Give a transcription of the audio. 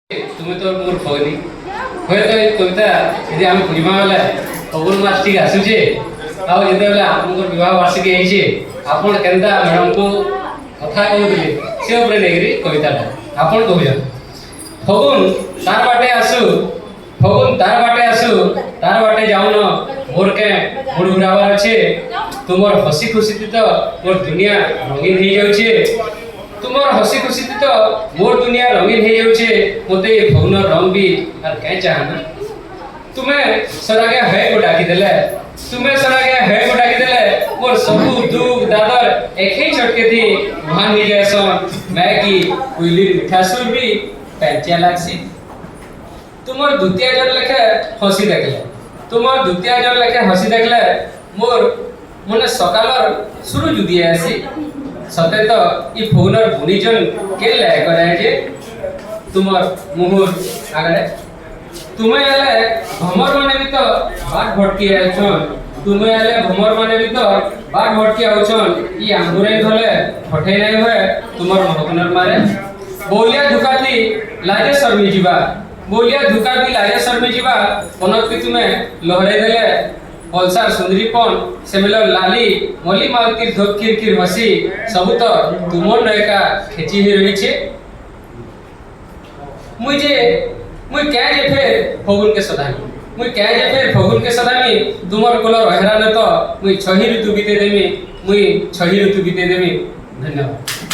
तुम्हें तो मोर फगनी होय तो एक कविता यदि हम बुझिबा वाला फगुन मास ठीक आसुचे आउ यदि वाला आपन विवाह वार्षिक हेइचे आपन केनता मैडम को कथा कहउले से ऊपर नेगरी कविताटा आपन कहउछन फगुन तार बाटे आसु फगुन तार बाटे आसु तार बाटे जाउन मोर के बुढ़ुरावर छे तुमर हसी खुशी तो मोर दुनिया रंगीन हो जाउछे तुमर हसी खुशी तो मोर दुनिया रंगीन हो जाउछे मोते फगुन रंग भी और कह चाहना तुम्हें सरागे है को डाकी देले तुम्हें सरागे है को डाकी देले मोर सबु दुख दादर एक ही छटके थी महान हो जायसन मैं की उइली मिठा सुर भी पैंचिया लागसी तुमर द्वितीय जन लेखे हसी देखले तुमर द्वितीय जन लेखे हसी देखले मोर मने सकालर शुरू जुदी आसी सते तो ई फगुनर बुनीजन के ले करे जे तुमर मुहुर आगरे तुम्हें आले भमर माने भी तो बाट भटकी आछन तुम्हें आले भमर माने भी तो बाट भटकी आछन ई आंगुरे धले फटे नै होय तुमर महकनर मारे बोलिया धुकाती लाजे शर्मी जीवा बोलिया धुकाती लाजे शर्मी जीवा पनक भी तुम्हें लहरे देले पल्सार सुंदरीपन सेमेलर लाली मली मालतीर धोक किरकिर हसी सब तो तुमर नयका खेची ही रही छे मुई क्या जे फेर फगुन के सदानी मुई क्या जे फेर फगुन के सदानी तुमर कोलर अहरा न तो मुई छही ऋतु बीते देमी मुई छही ऋतु बीते देमी धन्यवाद।